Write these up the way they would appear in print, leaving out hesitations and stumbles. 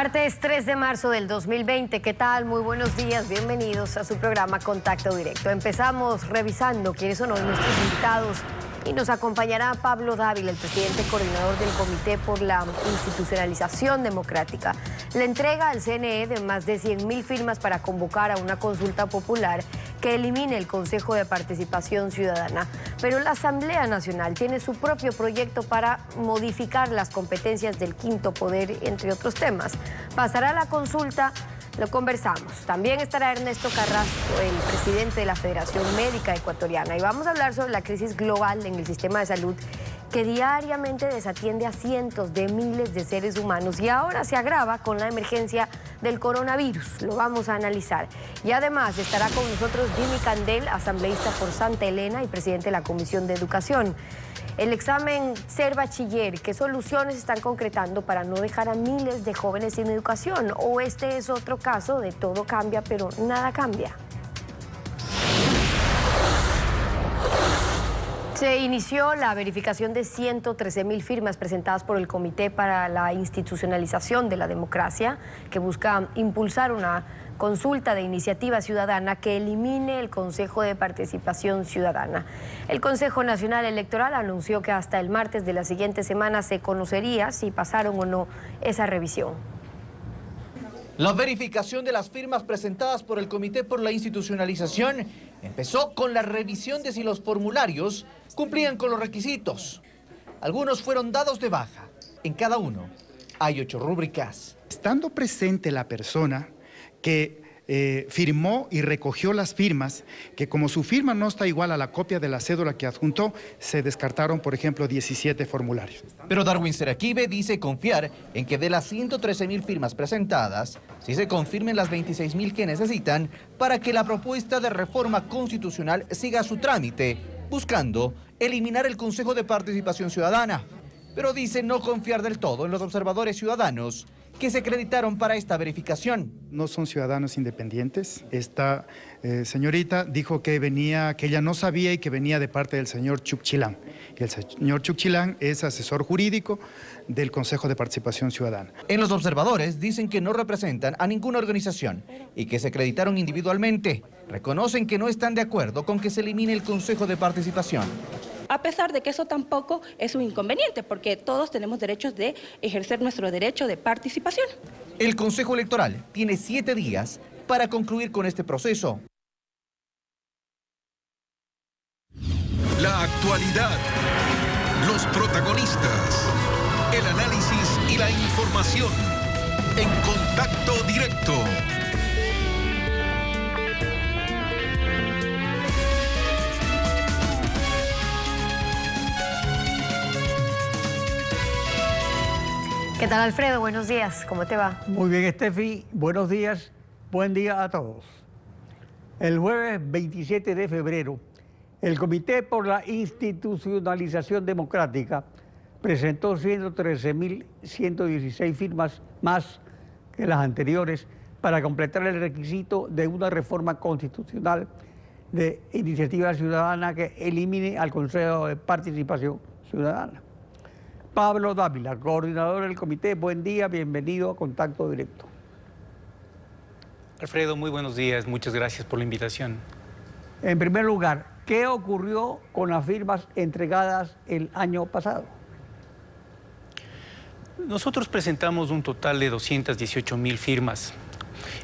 Martes 3 de marzo del 2020, ¿qué tal? Muy buenos días, bienvenidos a su programa Contacto Directo. Empezamos revisando quiénes son hoy nuestros invitados y nos acompañará Pablo Dávila, el presidente coordinador del Comité por la Institucionalización Democrática. La entrega al CNE de más de 100.000 firmas para convocar a una consulta popular que elimine el Consejo de Participación Ciudadana. Pero la Asamblea Nacional tiene su propio proyecto para modificar las competencias del quinto poder, entre otros temas. Pasará la consulta, lo conversamos. También estará Ernesto Carrasco, el presidente de la Federación Médica Ecuatoriana. Y vamos a hablar sobre la crisis global en el sistema de salud que diariamente desatiende a cientos de miles de seres humanos y ahora se agrava con la emergencia del coronavirus. Lo vamos a analizar. Y además estará con nosotros Jimmy Candel, asambleísta por Santa Elena y presidente de la Comisión de Educación. El examen Ser Bachiller, ¿qué soluciones están concretando para no dejar a miles de jóvenes sin educación? ¿O este es otro caso de todo cambia pero nada cambia? Se inició la verificación de 113.000 firmas presentadas por el Comité para la Institucionalización de la Democracia, que busca impulsar una consulta de iniciativa ciudadana que elimine el Consejo de Participación Ciudadana. El Consejo Nacional Electoral anunció que hasta el martes de la siguiente semana se conocería si pasaron o no esa revisión. La verificación de las firmas presentadas por el Comité por la Institucionalización empezó con la revisión de si los formularios cumplían con los requisitos. Algunos fueron dados de baja. En cada uno hay 8 rúbricas. Estando presente la persona que firmó y recogió las firmas, que como su firma no está igual a la copia de la cédula que adjuntó, se descartaron, por ejemplo, 17 formularios. Pero Darwin Seraquibe dice confiar en que de las 113.000 firmas presentadas, sí se confirmen las 26.000 que necesitan para que la propuesta de reforma constitucional siga su trámite, buscando eliminar el Consejo de Participación Ciudadana. Pero dice no confiar del todo en los observadores ciudadanos que se acreditaron para esta verificación. No son ciudadanos independientes. Esta señorita dijo que ella no sabía y que venía de parte del señor Chukchilán. El señor Chukchilán es asesor jurídico del Consejo de Participación Ciudadana. En los observadores dicen que no representan a ninguna organización y que se acreditaron individualmente. Reconocen que no están de acuerdo con que se elimine el Consejo de Participación. A pesar de que eso tampoco es un inconveniente, porque todos tenemos derechos de ejercer nuestro derecho de participación. El Consejo Electoral tiene 7 días para concluir con este proceso. La actualidad, los protagonistas, el análisis y la información en Contacto Directo. ¿Qué tal, Alfredo? Buenos días, ¿cómo te va? Muy bien, Estefi, buenos días, buen día a todos. El jueves 27 de febrero, el Comité por la Institucionalización Democrática presentó 113.116 firmas más que las anteriores para completar el requisito de una reforma constitucional de iniciativa ciudadana que elimine al Consejo de Participación Ciudadana. Pablo Dávila, coordinador del comité, buen día, bienvenido a Contacto Directo. Alfredo, muy buenos días, muchas gracias por la invitación. En primer lugar, ¿qué ocurrió con las firmas entregadas el año pasado? Nosotros presentamos un total de 218.000 firmas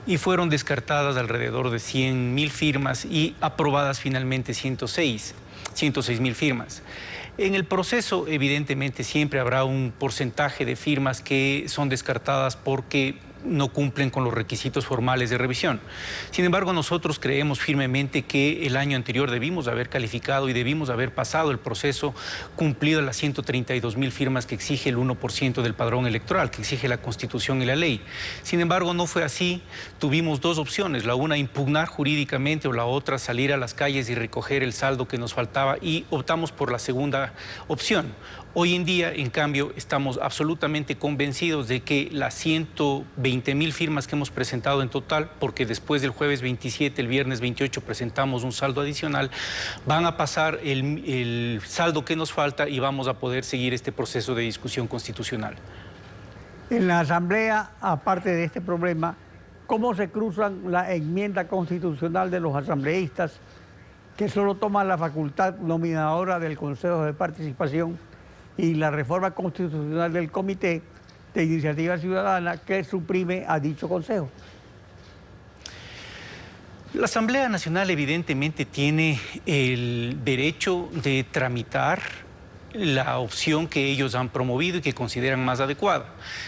y fueron descartadas alrededor de 100.000 firmas y aprobadas finalmente 106.000 firmas. En el proceso, evidentemente, siempre habrá un porcentaje de firmas que son descartadas porque no cumplen con los requisitos formales de revisión. Sin embargo, nosotros creemos firmemente que el año anterior debimos haber calificado y debimos haber pasado el proceso cumplido las 132.000 firmas que exige el 1% del padrón electoral, que exige la Constitución y la ley. Sin embargo, no fue así. Tuvimos dos opciones, la una impugnar jurídicamente o la otra salir a las calles y recoger el saldo que nos faltaba y optamos por la segunda opción. Hoy en día, en cambio, estamos absolutamente convencidos de que las 120.000 firmas que hemos presentado en total, porque después del jueves 27, el viernes 28 presentamos un saldo adicional, van a pasar el saldo que nos falta y vamos a poder seguir este proceso de discusión constitucional. En la Asamblea, aparte de este problema, ¿cómo se cruzan la enmienda constitucional de los asambleístas, que solo toman la facultad nominadora del Consejo de Participación, y la reforma constitucional del Comité de Iniciativa Ciudadana, que suprime a dicho Consejo? La Asamblea Nacional evidentemente tiene el derecho de tramitar la opción que ellos han promovido y que consideran más adecuada.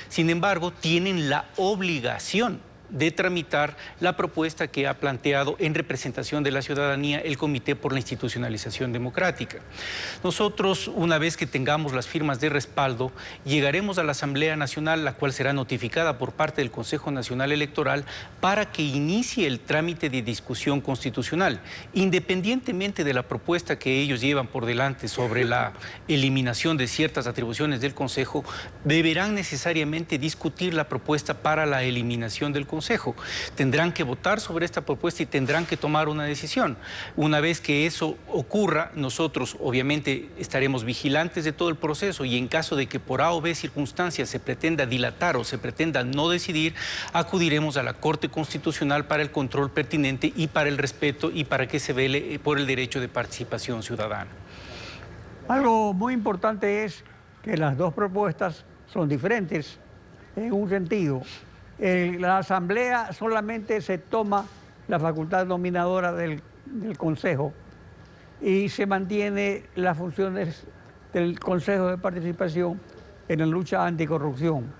Sin embargo, tienen la obligación de tramitar la propuesta que ha planteado en representación de la ciudadanía el Comité por la Institucionalización Democrática. Nosotros, una vez que tengamos las firmas de respaldo, llegaremos a la Asamblea Nacional, la cual será notificada por parte del Consejo Nacional Electoral para que inicie el trámite de discusión constitucional. Independientemente de la propuesta que ellos llevan por delante sobre la eliminación de ciertas atribuciones del Consejo, deberán necesariamente discutir la propuesta para la eliminación del Consejo. Tendrán que votar sobre esta propuesta y tendrán que tomar una decisión. Una vez que eso ocurra, nosotros obviamente estaremos vigilantes de todo el proceso, y en caso de que por A o B circunstancias se pretenda dilatar o se pretenda no decidir, acudiremos a la Corte Constitucional para el control pertinente y para el respeto y para que se vele por el derecho de participación ciudadana. Algo muy importante es que las dos propuestas son diferentes en un sentido. La Asamblea solamente se toma la facultad nominadora del Consejo y se mantiene las funciones del Consejo de Participación en la lucha anticorrupción.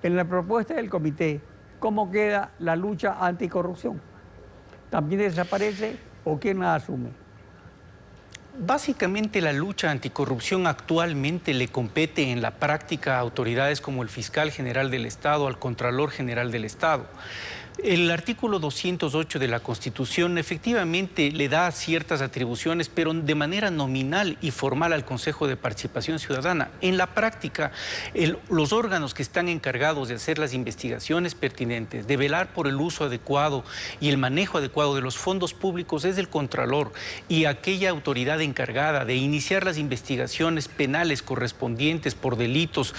En la propuesta del Comité, ¿cómo queda la lucha anticorrupción? ¿También desaparece o quién la asume? Básicamente la lucha anticorrupción actualmente le compete en la práctica a autoridades como el Fiscal General del Estado, al Contralor General del Estado. El artículo 208 de la Constitución efectivamente le da ciertas atribuciones, pero de manera nominal y formal al Consejo de Participación Ciudadana. En la práctica, los órganos que están encargados de hacer las investigaciones pertinentes, de velar por el uso adecuado y el manejo adecuado de los fondos públicos es el Contralor, y aquella autoridad encargada de iniciar las investigaciones penales correspondientes por delitos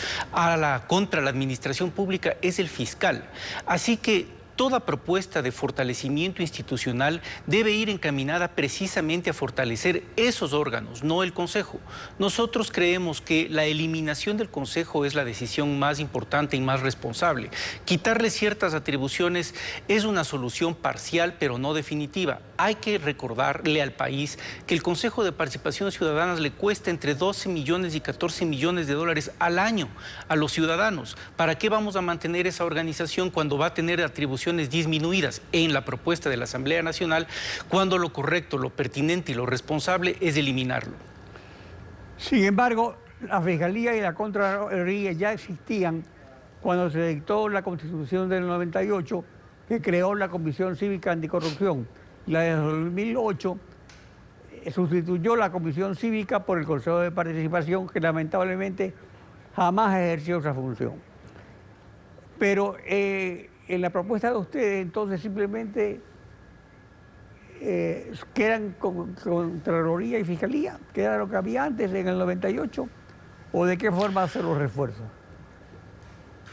contra la administración pública es el fiscal. Así que toda propuesta de fortalecimiento institucional debe ir encaminada precisamente a fortalecer esos órganos, no el Consejo. Nosotros creemos que la eliminación del Consejo es la decisión más importante y más responsable. Quitarle ciertas atribuciones es una solución parcial, pero no definitiva. Hay que recordarle al país que el Consejo de Participación Ciudadana le cuesta entre 12 millones y 14 millones de dólares al año a los ciudadanos. ¿Para qué vamos a mantener esa organización cuando va a tener atribuciones disminuidas en la propuesta de la Asamblea Nacional, cuando lo correcto, lo pertinente y lo responsable es eliminarlo? Sin embargo, la Fiscalía y la Contraloría ya existían cuando se dictó la Constitución del 98, que creó la Comisión Cívica Anticorrupción. La de 2008 sustituyó la Comisión Cívica por el Consejo de Participación, que lamentablemente jamás ejerció esa función. Pero en la propuesta de ustedes, entonces, simplemente quedan Contraloría y Fiscalía, queda lo que había antes en el 98, ¿o de qué forma hacer los refuerzos?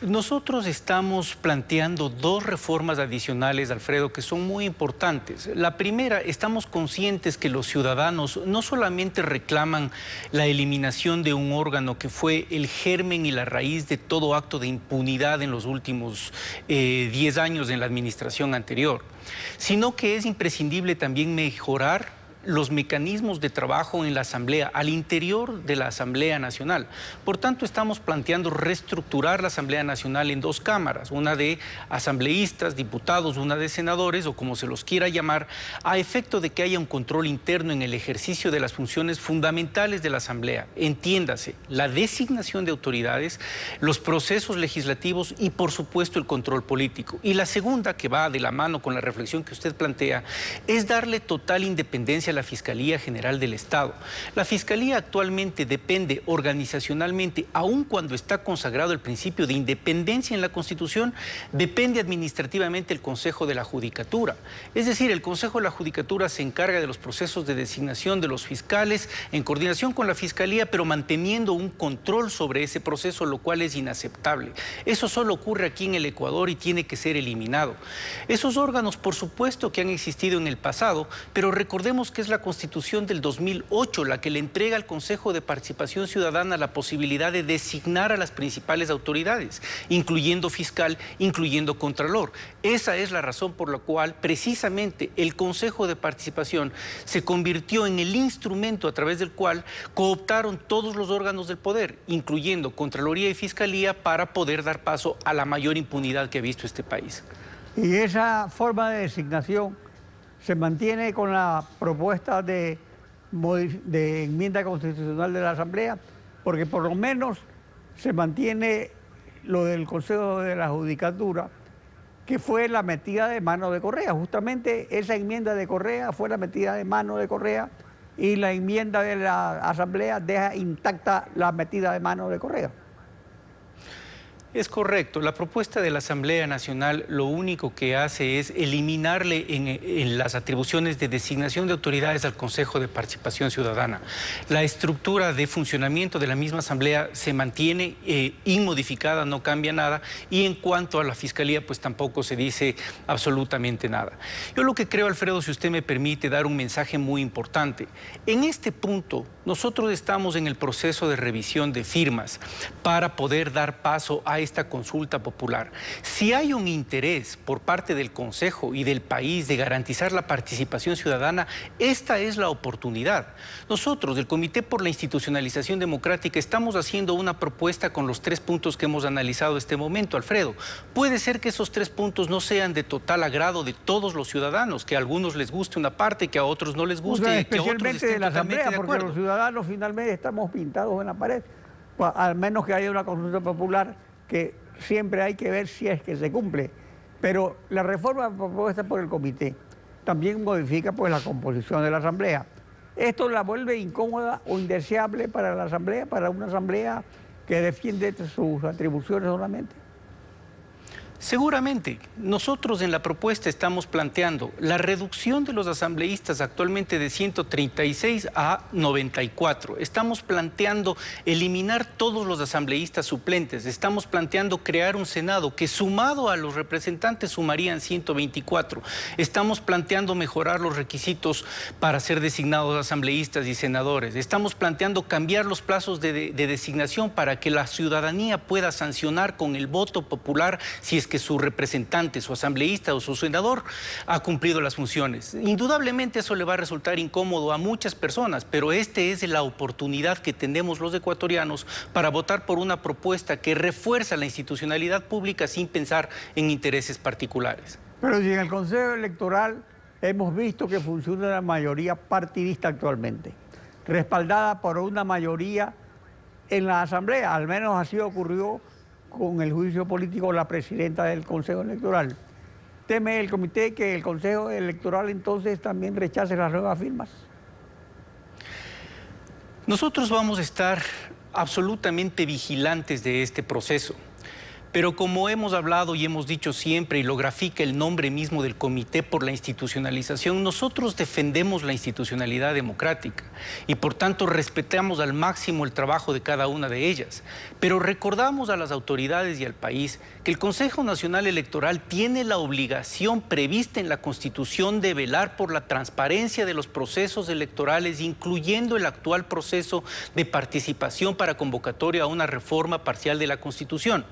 Nosotros estamos planteando dos reformas adicionales, Alfredo, que son muy importantes. La primera, estamos conscientes que los ciudadanos no solamente reclaman la eliminación de un órgano que fue el germen y la raíz de todo acto de impunidad en los últimos 10 años en la administración anterior, sino que es imprescindible también mejorar los mecanismos de trabajo en la Asamblea, al interior de la Asamblea Nacional. Por tanto, estamos planteando reestructurar la Asamblea Nacional en dos cámaras, una de asambleístas, diputados, una de senadores, o como se los quiera llamar, a efecto de que haya un control interno en el ejercicio de las funciones fundamentales de la Asamblea. Entiéndase, la designación de autoridades, los procesos legislativos y, por supuesto, el control político. Y la segunda, que va de la mano con la reflexión que usted plantea, es darle total independencia a la la Fiscalía General del Estado. La Fiscalía actualmente depende organizacionalmente, aun cuando está consagrado el principio de independencia en la Constitución, depende administrativamente el Consejo de la Judicatura. Es decir, el Consejo de la Judicatura se encarga de los procesos de designación de los fiscales en coordinación con la Fiscalía, pero manteniendo un control sobre ese proceso, lo cual es inaceptable. Eso solo ocurre aquí en el Ecuador y tiene que ser eliminado. Esos órganos, por supuesto, que han existido en el pasado, pero recordemos que es la Constitución del 2008 la que le entrega al Consejo de Participación Ciudadana la posibilidad de designar a las principales autoridades, incluyendo fiscal, incluyendo contralor. Esa es la razón por la cual precisamente el Consejo de Participación se convirtió en el instrumento a través del cual cooptaron todos los órganos del poder, incluyendo Contraloría y Fiscalía, para poder dar paso a la mayor impunidad que ha visto este país. Y esa forma de designación se mantiene con la propuesta de enmienda constitucional de la Asamblea, porque por lo menos se mantiene lo del Consejo de la Judicatura, que fue la metida de mano de Correa. Justamente esa enmienda de Correa fue la metida de mano de Correa, y la enmienda de la Asamblea deja intacta la metida de mano de Correa. Es correcto. La propuesta de la Asamblea Nacional lo único que hace es eliminarle en las atribuciones de designación de autoridades al Consejo de Participación Ciudadana. La estructura de funcionamiento de la misma Asamblea se mantiene inmodificada, no cambia nada, y en cuanto a la Fiscalía, pues tampoco se dice absolutamente nada. Yo lo que creo, Alfredo, si usted me permite dar un mensaje muy importante. En este punto, nosotros estamos en el proceso de revisión de firmas para poder dar paso a esta consulta popular. Si hay un interés por parte del Consejo y del país de garantizar la participación ciudadana, esta es la oportunidad. Nosotros, del Comité por la Institucionalización Democrática, estamos haciendo una propuesta con los 3 puntos que hemos analizado este momento, Alfredo. Puede ser que esos 3 puntos no sean de total agrado de todos los ciudadanos, que a algunos les guste una parte, que a otros no les guste, y que a otros estén de la Asamblea, totalmente de acuerdo. porque los ciudadanos finalmente estamos pintados en la pared, al menos que haya una consulta popular, que siempre hay que ver si es que se cumple. Pero la reforma propuesta por el comité también modifica pues la composición de la Asamblea. Esto la vuelve incómoda o indeseable para la Asamblea, para una Asamblea que defiende sus atribuciones solamente. Seguramente. Nosotros en la propuesta estamos planteando la reducción de los asambleístas actualmente de 136 a 94. Estamos planteando eliminar todos los asambleístas suplentes. Estamos planteando crear un Senado que, sumado a los representantes, sumarían 124. Estamos planteando mejorar los requisitos para ser designados asambleístas y senadores. Estamos planteando cambiar los plazos de designación para que la ciudadanía pueda sancionar con el voto popular si es que su representante, su asambleísta o su senador ha cumplido las funciones. Indudablemente eso le va a resultar incómodo a muchas personas, pero esta es la oportunidad que tenemos los ecuatorianos para votar por una propuesta que refuerza la institucionalidad pública sin pensar en intereses particulares. Pero si en el Consejo Electoral hemos visto que funciona la mayoría partidista actualmente, respaldada por una mayoría en la Asamblea, al menos así ocurrió con el juicio político de la presidenta del Consejo Electoral. ¿Teme el comité que el Consejo Electoral entonces también rechace las nuevas firmas? Nosotros vamos a estar absolutamente vigilantes de este proceso. Pero como hemos hablado y hemos dicho siempre, y lo grafica el nombre mismo del Comité por la Institucionalización, nosotros defendemos la institucionalidad democrática y por tanto respetamos al máximo el trabajo de cada una de ellas. Pero recordamos a las autoridades y al país que el Consejo Nacional Electoral tiene la obligación prevista en la Constitución de velar por la transparencia de los procesos electorales, incluyendo el actual proceso de participación para convocatoria a una reforma parcial de la Constitución.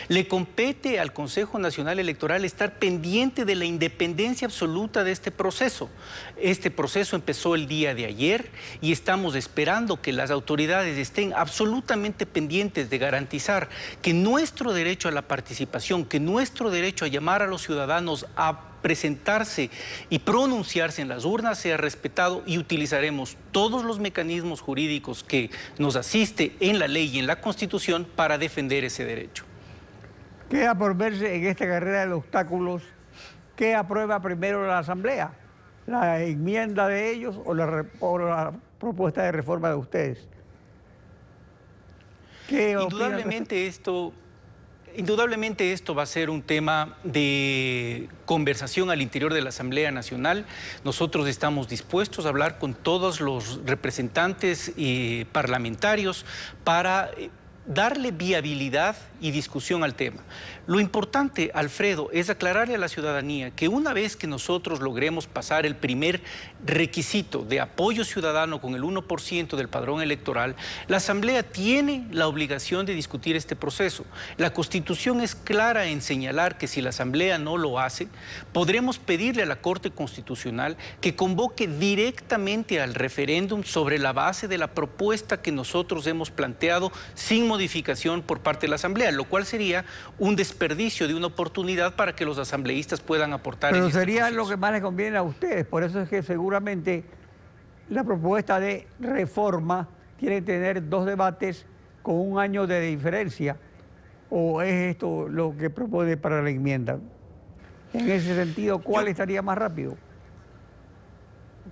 Le compete al Consejo Nacional Electoral estar pendiente de la independencia absoluta de este proceso. Este proceso empezó el día de ayer y estamos esperando que las autoridades estén absolutamente pendientes de garantizar que nuestro derecho a la participación, que nuestro derecho a llamar a los ciudadanos a presentarse y pronunciarse en las urnas sea respetado, y utilizaremos todos los mecanismos jurídicos que nos asiste en la ley y en la Constitución para defender ese derecho. Queda por verse en esta carrera de obstáculos qué aprueba primero la Asamblea, la enmienda de ellos o la propuesta de reforma de ustedes. Indudablemente esto va a ser un tema de conversación al interior de la Asamblea Nacional. Nosotros estamos dispuestos a hablar con todos los representantes y parlamentarios para darle viabilidad y discusión al tema. Lo importante, Alfredo, es aclararle a la ciudadanía que una vez que nosotros logremos pasar el primer requisito de apoyo ciudadano con el 1% del padrón electoral, la Asamblea tiene la obligación de discutir este proceso. La Constitución es clara en señalar que si la Asamblea no lo hace, podremos pedirle a la Corte Constitucional que convoque directamente al referéndum sobre la base de la propuesta que nosotros hemos planteado sin modificación por parte de la Asamblea, lo cual sería un desperdicio de una oportunidad para que los asambleístas puedan aportar. Pero en sería este lo que más les conviene a ustedes, por eso es que seguramente la propuesta de reforma tiene que tener 2 debates con 1 año de diferencia, o es esto lo que propone para la enmienda. En ese sentido, ¿cuál estaría más rápido?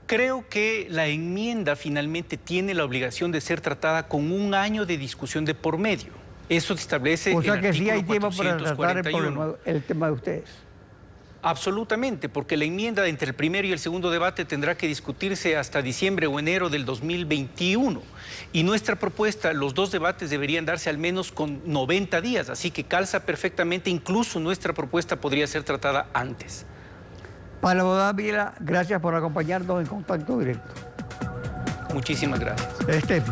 Creo que la enmienda finalmente tiene la obligación de ser tratada con 1 año de discusión de por medio. Eso establece o sea el que sí hay artículo tiempo para tratar 441. el tema de ustedes. Absolutamente, porque la enmienda entre el primero y el segundo debate tendrá que discutirse hasta diciembre o enero del 2021. Y nuestra propuesta, los 2 debates deberían darse al menos con 90 días, así que calza perfectamente, incluso nuestra propuesta podría ser tratada antes. Pablo Dávila, gracias por acompañarnos en Contacto Directo. Muchísimas gracias. Estefi.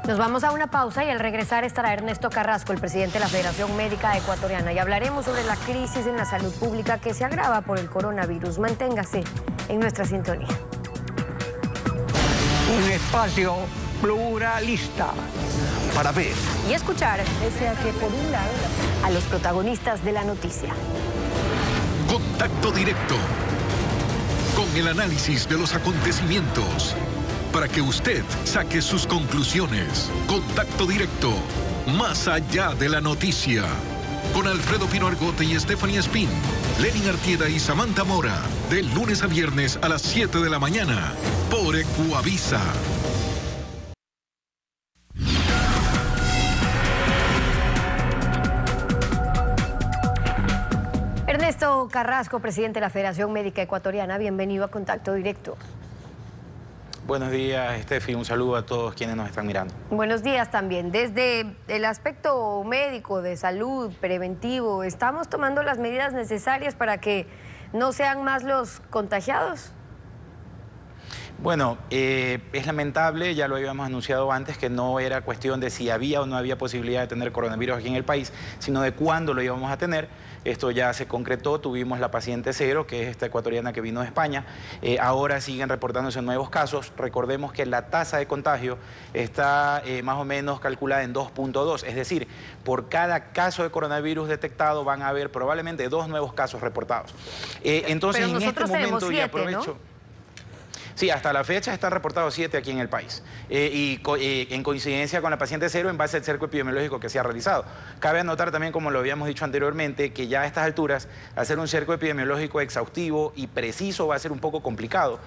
Nos vamos a una pausa y al regresar estará Ernesto Carrasco, el presidente de la Federación Médica Ecuatoriana, y hablaremos sobre la crisis en la salud pública que se agrava por el coronavirus. Manténgase en nuestra sintonía. Un espacio pluralista. Para ver Y escuchar, pese a que por un lado, a los protagonistas de la noticia. Contacto Directo. Con el análisis de los acontecimientos. Para que usted saque sus conclusiones. Contacto Directo. Más allá de la noticia. Con Alfredo Pino Argote y Stephanie Espín. Lenin Artieda y Samantha Mora. De lunes a viernes a las 7 de la mañana. Por Ecuavisa. Ernesto Carrasco, presidente de la Federación Médica Ecuatoriana, bienvenido a Contacto Directo. Buenos días, Steffi. Un saludo a todos quienes nos están mirando. Buenos días también. Desde el aspecto médico, de salud, preventivo, ¿estamos tomando las medidas necesarias para que no sean más los contagiados? Bueno, es lamentable, ya lo habíamos anunciado antes, que no era cuestión de si había o no había posibilidad de tener coronavirus aquí en el país, sino de cuándo lo íbamos a tener. Esto ya se concretó, tuvimos la paciente 0, que es esta ecuatoriana que vino de España. Ahora siguen reportándose nuevos casos. Recordemos que la tasa de contagio está más o menos calculada en 2.2, es decir, por cada caso de coronavirus detectado van a haber probablemente 2 nuevos casos reportados. Entonces, pero nosotros en este momento, tenemos 7, y aprovecho... ¿no? Sí, hasta la fecha están reportados 7 aquí en el país en coincidencia con la paciente 0 en base al cerco epidemiológico que se ha realizado. Cabe anotar también, como lo habíamos dicho anteriormente, que ya a estas alturas hacer un cerco epidemiológico exhaustivo y preciso va a ser un poco complicado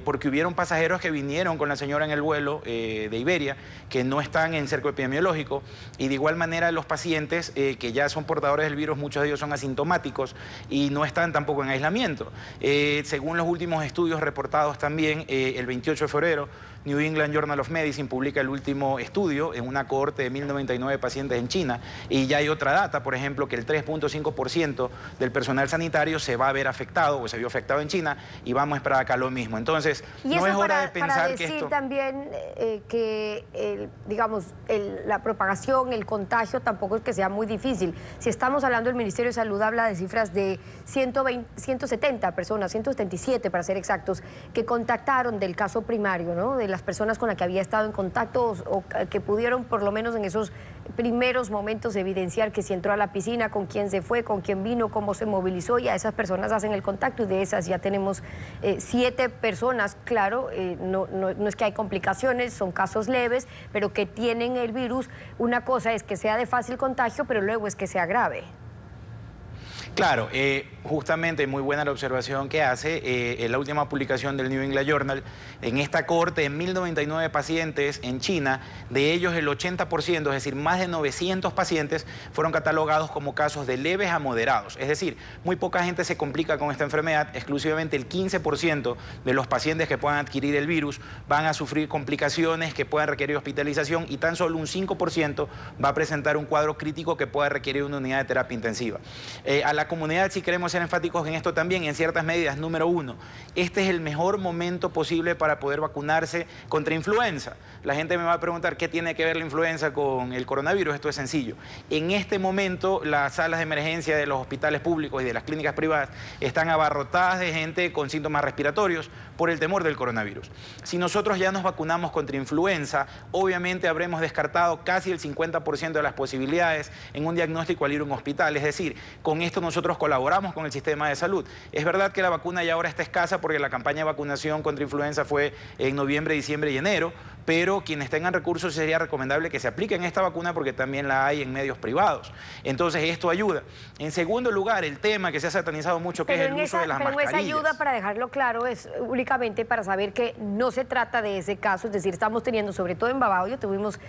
porque hubieron pasajeros que vinieron con la señora en el vuelo de Iberia que no están en cerco epidemiológico y de igual manera los pacientes que ya son portadores del virus, muchos de ellos son asintomáticos y no están tampoco en aislamiento. Según los últimos estudios reportados también, el 28 de febrero, New England Journal of Medicine publica el último estudio en una cohorte de 1.099 pacientes en China y ya hay otra data, por ejemplo, que el 3.5% del personal sanitario se va a ver afectado o se vio afectado en China y vamos a esperar acá lo mismo. Entonces, no es hora de pensar que esto... también que, digamos, la propagación, el contagio tampoco es que sea muy difícil. Si estamos hablando, el Ministerio de Salud habla de cifras de 170 personas, 177 para ser exactos, que contactaron del caso primario, ¿no? De las personas con las que había estado en contacto o que pudieron por lo menos en esos primeros momentos evidenciar que si entró a la piscina, con quién se fue, con quién vino, cómo se movilizó, y a esas personas hacen el contacto y de esas ya tenemos 7 personas, claro, no es que hay complicaciones, son casos leves, pero que tienen el virus. Una cosa es que sea de fácil contagio, pero luego es que sea grave. Claro, justamente muy buena la observación que hace. En la última publicación del New England Journal, en esta cohorte de 1.099 pacientes en China, de ellos el 80%, es decir, más de 900 pacientes, fueron catalogados como casos de leves a moderados. Es decir, muy poca gente se complica con esta enfermedad, exclusivamente el 15% de los pacientes que puedan adquirir el virus van a sufrir complicaciones que puedan requerir hospitalización y tan solo un 5% va a presentar un cuadro crítico que pueda requerir una unidad de terapia intensiva. A la comunidad, si queremos ser enfáticos en esto también, en ciertas medidas, número uno, este es el mejor momento posible para poder vacunarse contra influenza. La gente me va a preguntar qué tiene que ver la influenza con el coronavirus. Esto es sencillo. En este momento, las salas de emergencia de los hospitales públicos y de las clínicas privadas están abarrotadas de gente con síntomas respiratorios por el temor del coronavirus. Si nosotros ya nos vacunamos contra influenza, obviamente habremos descartado casi el 50% de las posibilidades en un diagnóstico al ir a un hospital. Es decir, con esto nosotros colaboramos con el sistema de salud. Es verdad que la vacuna ya ahora está escasa porque la campaña de vacunación contra influenza fue en noviembre, diciembre y enero, pero quienes tengan recursos sería recomendable que se apliquen esta vacuna porque también la hay en medios privados. Entonces esto ayuda. En segundo lugar, el tema que se ha satanizado mucho, que es el uso de las mascarillas. Pero esa ayuda, para dejarlo claro, es únicamente para saber que no se trata de ese caso, es decir, estamos teniendo, sobre todo en Babahoyo, tuvimos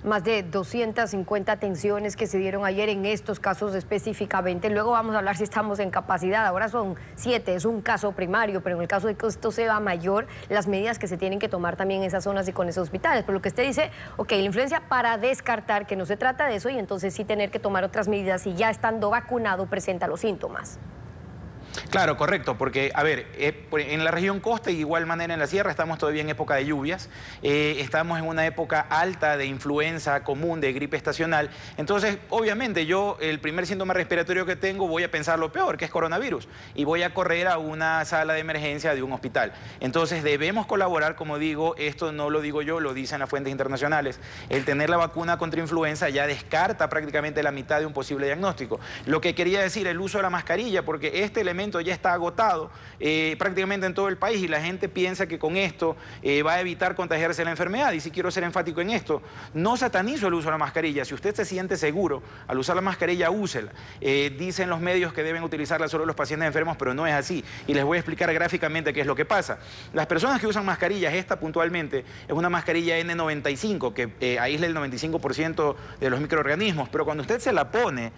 más de 250 atenciones que se dieron ayer en estos casos específicamente. Luego vamos a hablar si estamos en capacidad. Ahora son 7, es un caso primario, pero en el caso de que esto sea mayor, las medidas que se tienen que tomar también en esas zonas y con esos hospitales. Por lo que usted dice, ok, la influencia, para descartar que no se trata de eso y entonces sí tener que tomar otras medidas si ya estando vacunado presenta los síntomas. Claro, correcto, porque, a ver, en la región costa y de igual manera en la sierra estamos todavía en época de lluvias, estamos en una época alta de influenza común, de gripe estacional. Entonces, obviamente, yo el primer síntoma respiratorio que tengo voy a pensar lo peor, que es coronavirus, y voy a correr a una sala de emergencia de un hospital. Entonces, debemos colaborar, como digo, esto no lo digo yo, lo dicen las fuentes internacionales. El tener la vacuna contra influenza ya descarta prácticamente la mitad de un posible diagnóstico. Lo que quería decir, el uso de la mascarilla, porque este elemento ya está agotado prácticamente en todo el país y la gente piensa que con esto va a evitar contagiarse la enfermedad. Y sí quiero ser enfático en esto, no satanizo el uso de la mascarilla. Si usted se siente seguro al usar la mascarilla, úsela. Dicen los medios que deben utilizarla solo los pacientes enfermos, pero no es así. Y les voy a explicar gráficamente qué es lo que pasa. Las personas que usan mascarillas, esta puntualmente, es una mascarilla N95 que aísla el 95% de los microorganismos, pero cuando usted se la pone,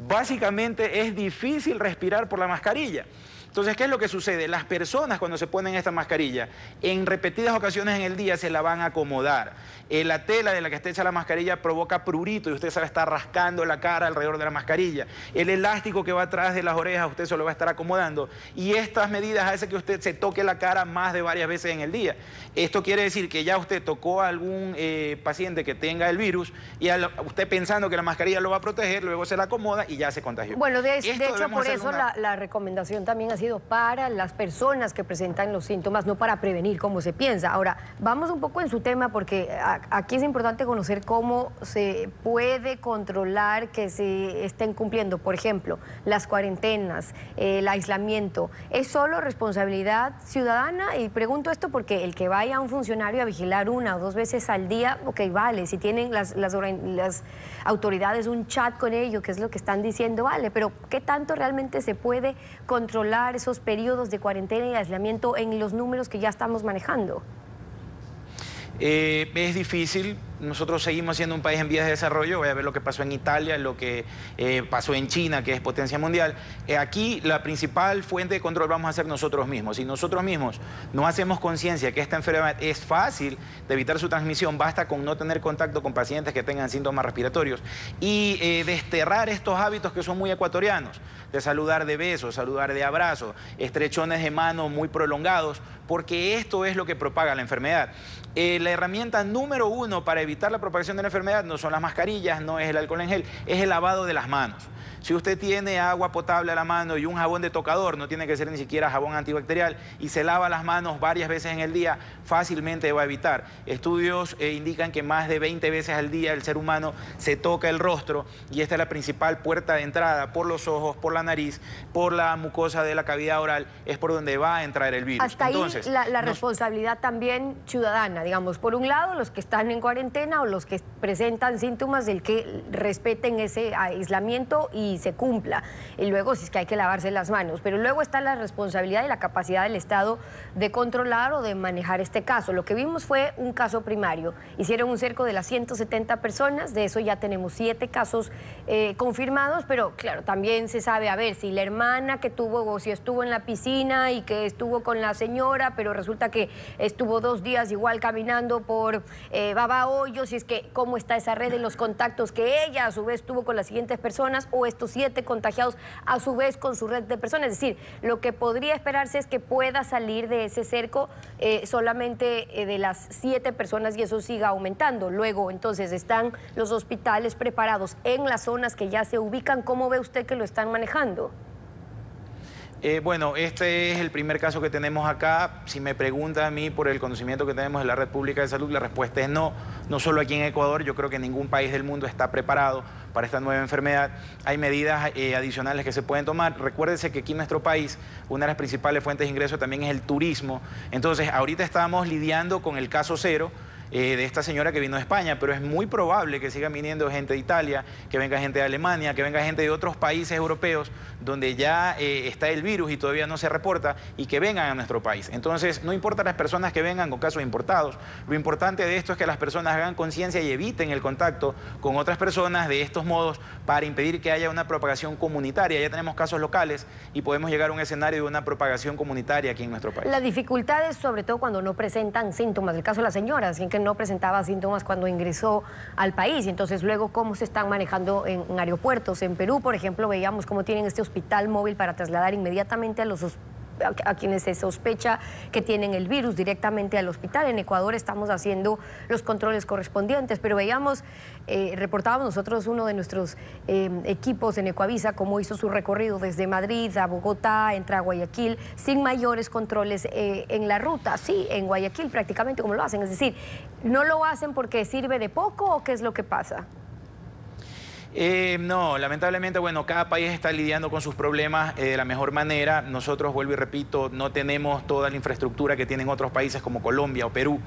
básicamente es difícil respirar por la mascarilla. Entonces, ¿qué es lo que sucede? Las personas cuando se ponen esta mascarilla, en repetidas ocasiones en el día se la van a acomodar. La tela de la que está hecha la mascarilla provoca prurito y usted se va a estar rascando la cara alrededor de la mascarilla. El elástico que va atrás de las orejas usted se lo va a estar acomodando. Y estas medidas hacen que usted se toque la cara más de varias veces en el día. Esto quiere decir que ya usted tocó a algún paciente que tenga el virus y usted pensando que la mascarilla lo va a proteger, luego se la acomoda y ya se contagió. Bueno, de hecho, por eso la recomendación también ha sido para las personas que presentan los síntomas, no para prevenir como se piensa. Ahora, vamos un poco en su tema porque aquí es importante conocer cómo se puede controlar que se estén cumpliendo, por ejemplo, las cuarentenas, el aislamiento. ¿Es solo responsabilidad ciudadana? Y pregunto esto porque el que vaya un funcionario a vigilar 1 o 2 veces al día, ok, vale, si tienen las autoridades un chat con ellos, que es lo que están diciendo, vale, pero ¿qué tanto realmente se puede controlar esos periodos de cuarentena y aislamiento en los números que ya estamos manejando? Es difícil. Nosotros seguimos siendo un país en vías de desarrollo. Voy a ver lo que pasó en Italia, lo que pasó en China, que es potencia mundial. Aquí la principal fuente de control vamos a ser nosotros mismos. Si nosotros mismos no hacemos conciencia que esta enfermedad es fácil de evitar su transmisión, basta con no tener contacto con pacientes que tengan síntomas respiratorios y desterrar estos hábitos que son muy ecuatorianos, de saludar de besos, saludar de abrazos, estrechones de mano muy prolongados, porque esto es lo que propaga la enfermedad. La herramienta número 1 para evitar la propagación de la enfermedad no son las mascarillas, no es el alcohol en gel, es el lavado de las manos. Si usted tiene agua potable a la mano y un jabón de tocador, no tiene que ser ni siquiera jabón antibacterial, y se lava las manos varias veces en el día, fácilmente va a evitar. Estudios indican que más de 20 veces al día el ser humano se toca el rostro y esta es la principal puerta de entrada por los ojos, por la nariz, por la mucosa de la cavidad oral, es por donde va a entrar el virus. Hasta entonces, ahí la responsabilidad también ciudadana, digamos, por un lado los que están en cuarentena, cuarentena o los que presentan síntomas, el que respeten ese aislamiento y se cumpla. Y luego, si es que hay que lavarse las manos. Pero luego está la responsabilidad y la capacidad del Estado de controlar o de manejar este caso. Lo que vimos fue un caso primario. Hicieron un cerco de las 170 personas, de eso ya tenemos 7 casos confirmados, pero claro, también se sabe, a ver, si la hermana que tuvo o si estuvo en la piscina y que estuvo con la señora, pero resulta que estuvo 2 días igual caminando por Babahoyo, si es que cómo está esa red de los contactos que ella a su vez tuvo con las siguientes personas, o estos 7 contagiados a su vez con su red de personas. Es decir, lo que podría esperarse es que pueda salir de ese cerco solamente de las 7 personas y eso siga aumentando. Luego, entonces, están los hospitales preparados en las zonas que ya se ubican. ¿Cómo ve usted que lo están manejando? Bueno, este es el primer caso que tenemos acá. Si me pregunta a mí por el conocimiento que tenemos de la Red Pública de Salud, la respuesta es no. No solo aquí en Ecuador, yo creo que ningún país del mundo está preparado para esta nueva enfermedad. Hay medidas adicionales que se pueden tomar. Recuérdese que aquí en nuestro país una de las principales fuentes de ingreso también es el turismo. Entonces, ahorita estamos lidiando con el caso cero de esta señora que vino de España, pero es muy probable que sigan viniendo gente de Italia, que venga gente de Alemania, que venga gente de otros países europeos donde ya está el virus y todavía no se reporta, y que vengan a nuestro país. Entonces, no importa las personas que vengan con casos importados, lo importante de esto es que las personas hagan conciencia y eviten el contacto con otras personas de estos modos para impedir que haya una propagación comunitaria. Ya tenemos casos locales y podemos llegar a un escenario de una propagación comunitaria aquí en nuestro país. La dificultad es sobre todo cuando no presentan síntomas. El caso de la señora, así que no presentaba síntomas cuando ingresó al país. Entonces, luego, ¿cómo se están manejando en aeropuertos? En Perú, por ejemplo, veíamos cómo tienen este hospital móvil para trasladar inmediatamente a quienes se sospecha que tienen el virus directamente al hospital. En Ecuador estamos haciendo los controles correspondientes, pero veíamos, reportábamos nosotros, uno de nuestros equipos en Ecuavisa, cómo hizo su recorrido desde Madrid a Bogotá, entra a Guayaquil, sin mayores controles en la ruta. Sí, en Guayaquil prácticamente como lo hacen, es decir, ¿no lo hacen porque sirve de poco o qué es lo que pasa? No, lamentablemente, bueno, cada país está lidiando con sus problemas de la mejor manera. Nosotros, vuelvo y repito, no tenemos toda la infraestructura que tienen otros países como Colombia o Perú,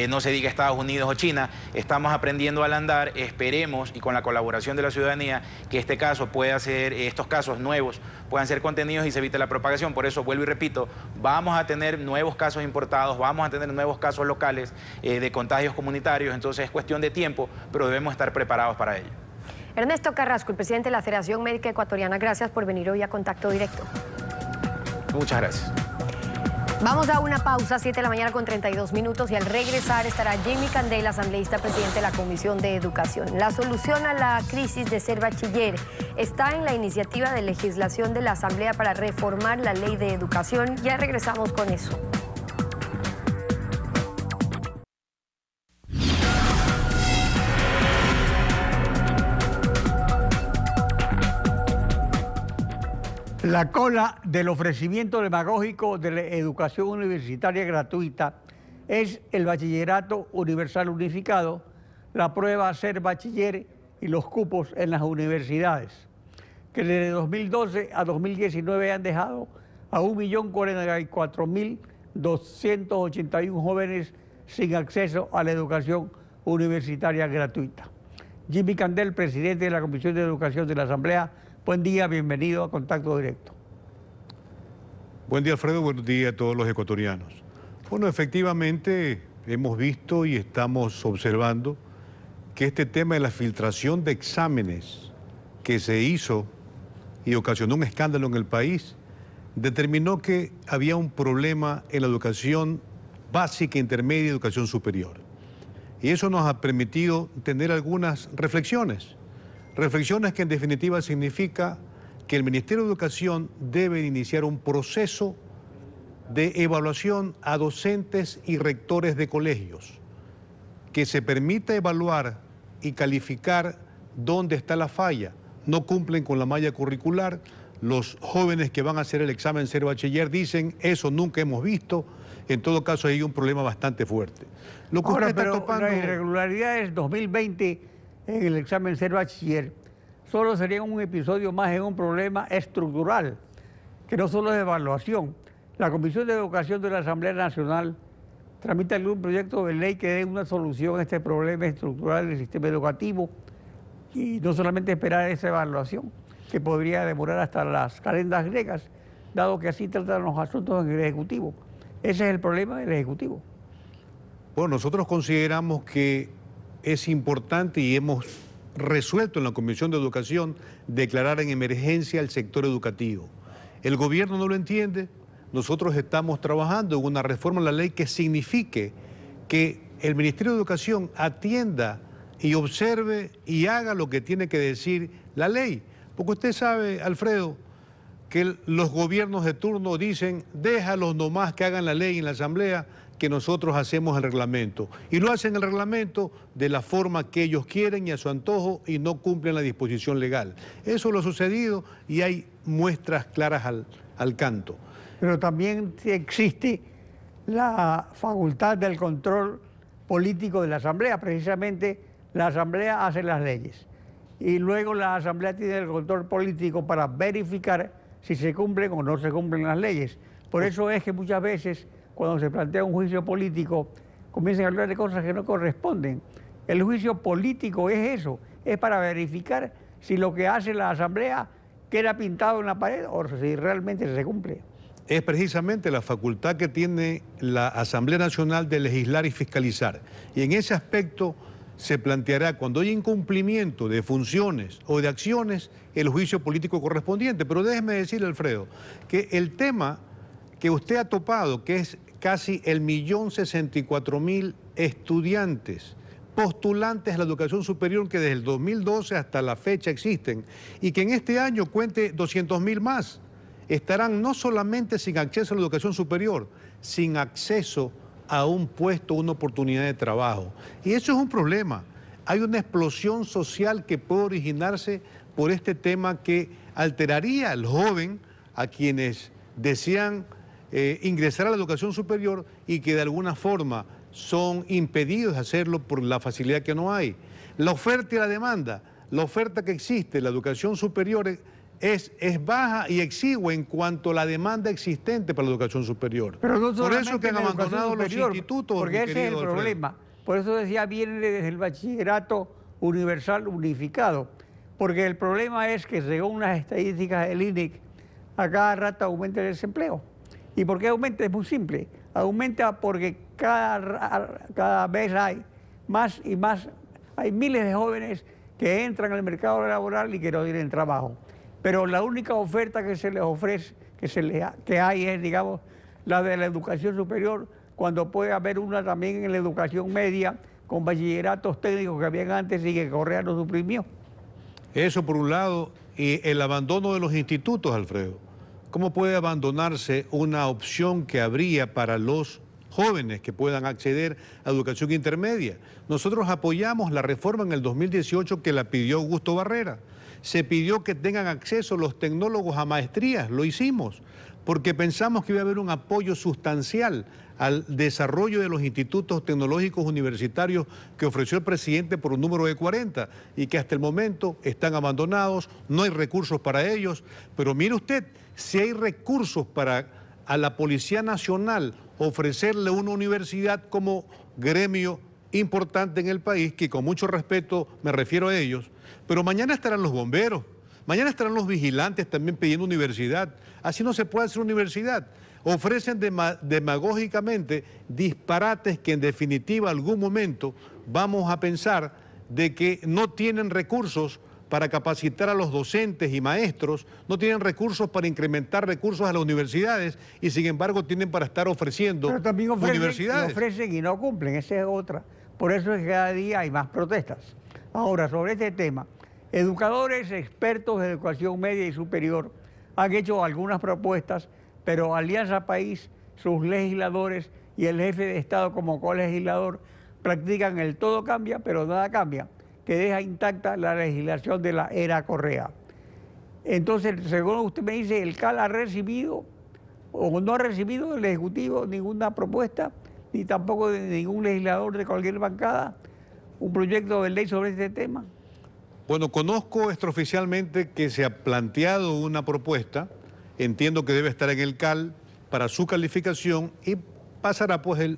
no se diga Estados Unidos o China. Estamos aprendiendo al andar, esperemos, y con la colaboración de la ciudadanía, que este caso pueda ser, estos casos nuevos puedan ser contenidos y se evite la propagación. Por eso, vuelvo y repito, vamos a tener nuevos casos importados, vamos a tener nuevos casos locales de contagios comunitarios, entonces es cuestión de tiempo, pero debemos estar preparados para ello. Ernesto Carrasco, el presidente de la Federación Médica Ecuatoriana, gracias por venir hoy a Contacto Directo. Muchas gracias. Vamos a una pausa, 7 de la mañana con 32 minutos, y al regresar estará Jimmy Candel, asambleísta presidente de la Comisión de Educación. La solución a la crisis de ser bachiller está en la iniciativa de legislación de la Asamblea para reformar la ley de educación. Ya regresamos con eso. La cola del ofrecimiento demagógico de la educación universitaria gratuita es el bachillerato universal unificado, la prueba Ser Bachiller y los cupos en las universidades, que desde 2012 a 2019 han dejado a 1.044.281 jóvenes sin acceso a la educación universitaria gratuita. Jimmy Candel, presidente de la Comisión de Educación de la Asamblea. Buen día, bienvenido a Contacto Directo. Buen día, Alfredo, buen día a todos los ecuatorianos. Bueno, efectivamente hemos visto y estamos observando que este tema de la filtración de exámenes que se hizo y ocasionó un escándalo en el país, determinó que había un problema en la educación básica, intermedia y educación superior. Y eso nos ha permitido tener algunas reflexiones que en definitiva significa que el Ministerio de Educación debe iniciar un proceso de evaluación a docentes y rectores de colegios, que se permita evaluar y calificar dónde está la falla. No cumplen con la malla curricular, los jóvenes que van a hacer el examen Ser Bachiller dicen, eso nunca hemos visto, en todo caso hay un problema bastante fuerte. Lo que ahora, usted está pero topando... las irregularidades 2020 en el examen Ser Bachiller solo serían un episodio más en un problema estructural, que no solo es de evaluación. La Comisión de Educación de la Asamblea Nacional tramite algún proyecto de ley que dé una solución a este problema estructural del sistema educativo y no solamente esperar esa evaluación, que podría demorar hasta las calendas griegas, dado que así tratan los asuntos en el Ejecutivo. Ese es el problema del Ejecutivo. Bueno, nosotros consideramos que es importante y hemos resuelto en la Comisión de Educación declarar en emergencia el sector educativo. El gobierno no lo entiende, nosotros estamos trabajando en una reforma a la ley que signifique que el Ministerio de Educación atienda y observe y haga lo que tiene que decir la ley. Porque usted sabe, Alfredo, que los gobiernos de turno dicen, déjalos nomás que hagan la ley en la Asamblea, que nosotros hacemos el reglamento. Y lo hacen el reglamento de la forma que ellos quieren y a su antojo y no cumplen la disposición legal. Eso lo ha sucedido y hay muestras claras al canto. Pero también existe la facultad del control político de la Asamblea. Precisamente la Asamblea hace las leyes. Y luego la Asamblea tiene el control político para verificar si se cumplen o no se cumplen las leyes. Por eso es que muchas veces, cuando se plantea un juicio político, comienzan a hablar de cosas que no corresponden. El juicio político es eso, es para verificar si lo que hace la Asamblea queda pintado en la pared o si realmente se cumple. Es precisamente la facultad que tiene la Asamblea Nacional de legislar y fiscalizar. Y en ese aspecto se planteará, cuando haya incumplimiento de funciones o de acciones, el juicio político correspondiente. Pero déjeme decirle, Alfredo, que el tema que usted ha topado, que es casi 1.064.000 estudiantes, postulantes a la educación superior que desde el 2012 hasta la fecha existen, y que en este año cuente 200.000 más, estarán no solamente sin acceso a la educación superior, sin acceso a un puesto, una oportunidad de trabajo. Y eso es un problema. Hay una explosión social que puede originarse por este tema que alteraría al joven, a quienes desean ingresar a la educación superior y que de alguna forma son impedidos de hacerlo por la facilidad que no hay. La oferta y la demanda, la oferta que existe en la educación superior es baja y exigua en cuanto a la demanda existente para la educación superior. Pero no por eso que han abandonado los institutos. Porque ese es el problema. Por eso decía, viene desde el bachillerato universal unificado. Porque el problema es que según las estadísticas del INEC, a cada rato aumenta el desempleo. ¿Y por qué aumenta? Es muy simple. Aumenta porque cada vez hay más y más, hay miles de jóvenes que entran al mercado laboral y que no tienen trabajo. Pero la única oferta que se les ofrece, que hay es, digamos, la de la educación superior, cuando puede haber una también en la educación media, con bachilleratos técnicos que habían antes y que Correa lo suprimió. Eso por un lado, y el abandono de los institutos, Alfredo. ¿Cómo puede abandonarse una opción que habría para los jóvenes que puedan acceder a educación intermedia? Nosotros apoyamos la reforma en el 2018 que la pidió Augusto Barrera. Se pidió que tengan acceso los tecnólogos a maestrías, lo hicimos, porque pensamos que iba a haber un apoyo sustancial al desarrollo de los institutos tecnológicos universitarios que ofreció el presidente por un número de 40 y que hasta el momento están abandonados, no hay recursos para ellos. Pero mire usted, si hay recursos para a la Policía Nacional ofrecerle una universidad como gremio importante en el país, que con mucho respeto me refiero a ellos, pero mañana estarán los bomberos, mañana estarán los vigilantes también pidiendo universidad. Así no se puede hacer universidad. Ofrecen demagógicamente disparates que en definitiva algún momento vamos a pensar de que no tienen recursos para capacitar a los docentes y maestros, no tienen recursos para incrementar recursos a las universidades y sin embargo tienen para estar ofreciendo pero también universidades. Ofrecen y no cumplen, esa es otra. Por eso es que cada día hay más protestas. Ahora, sobre este tema, educadores expertos de educación media y superior han hecho algunas propuestas, pero Alianza País, sus legisladores y el jefe de Estado como colegislador practican el todo cambia, pero nada cambia, que deja intacta la legislación de la era Correa. Entonces, según usted me dice, ¿el CAL ha recibido o no ha recibido del Ejecutivo ninguna propuesta, ni tampoco de ningún legislador de cualquier bancada, un proyecto de ley sobre este tema? Bueno, conozco extraoficialmente que se ha planteado una propuesta, entiendo que debe estar en el CAL para su calificación y pasará pues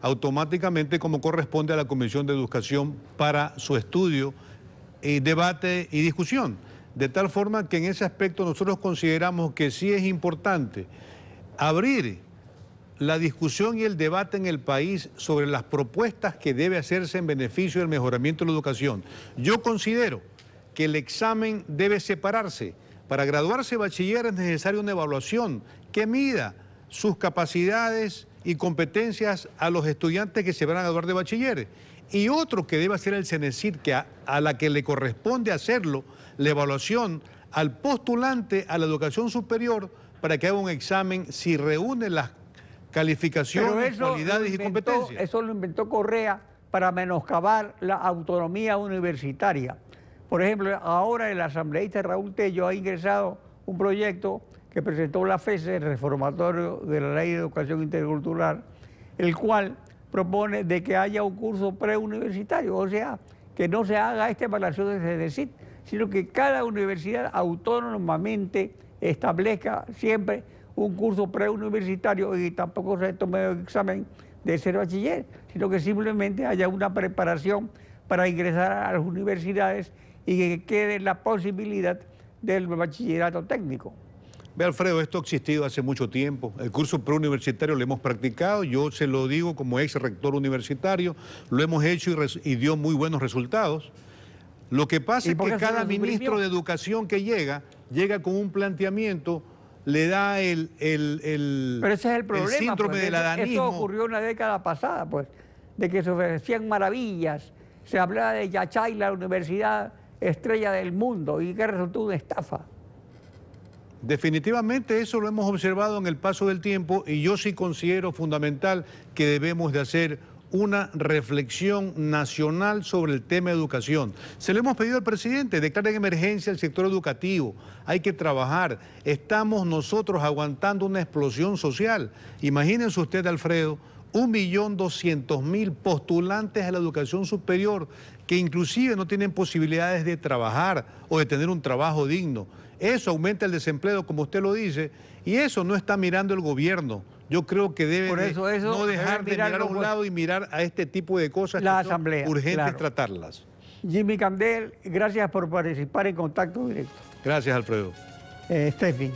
automáticamente como corresponde a la Comisión de Educación para su estudio, debate y discusión. De tal forma que en ese aspecto nosotros consideramos que sí es importante abrir la discusión y el debate en el país sobre las propuestas que debe hacerse en beneficio del mejoramiento de la educación. Yo considero que el examen debe separarse. Para graduarse bachiller es necesaria una evaluación que mida sus capacidades y competencias a los estudiantes que se van a graduar de bachiller. Y otro que debe hacer el CENESID, que a la que le corresponde hacerlo, la evaluación al postulante a la educación superior para que haga un examen si reúne las calificaciones, cualidades y competencias. Eso lo inventó Correa para menoscabar la autonomía universitaria. Por ejemplo, ahora el asambleísta Raúl Tello ha ingresado un proyecto que presentó la FESE, el reformatorio de la Ley de Educación Intercultural, el cual propone de que haya un curso preuniversitario, o sea, que no se haga esta evaluación de CENESID, sino que cada universidad autónomamente establezca siempre un curso preuniversitario y tampoco se tome el examen de ser bachiller, sino que simplemente haya una preparación para ingresar a las universidades y que quede la posibilidad del bachillerato técnico. Ve, Alfredo, esto ha existido hace mucho tiempo. El curso preuniversitario lo hemos practicado, yo se lo digo como ex rector universitario, lo hemos hecho y dio muy buenos resultados. Lo que pasa es que cada ministro de Educación que llega con un planteamiento, le da Pero ese es el problema, el síndrome del adanismo. Eso ocurrió una década pasada, pues, de que se ofrecían maravillas, se hablaba de Yachay, la universidad estrella del mundo, y que resultó una estafa. Definitivamente eso lo hemos observado en el paso del tiempo y yo sí considero fundamental que debemos de hacer una reflexión nacional sobre el tema de educación. Se lo hemos pedido al presidente, declare en emergencia el sector educativo, hay que trabajar. Estamos nosotros aguantando una explosión social. Imagínense usted, Alfredo, 1.200.000 postulantes a la educación superior que inclusive no tienen posibilidades de trabajar o de tener un trabajo digno. Eso aumenta el desempleo, como usted lo dice, y eso no está mirando el gobierno. Yo creo que debe no dejar de mirar a un lado y mirar a este tipo de cosas la que son asamblea, urgentes tratarlas. Jimmy Candel, gracias por participar en Contacto Directo. Gracias, Alfredo. Steffi.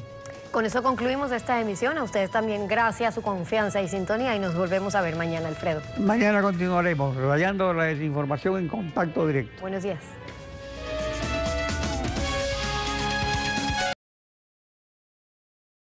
Con eso concluimos esta emisión. A ustedes también gracias a su confianza y sintonía y nos volvemos a ver mañana, Alfredo. Mañana continuaremos rayando la desinformación en Contacto Directo. Buenos días.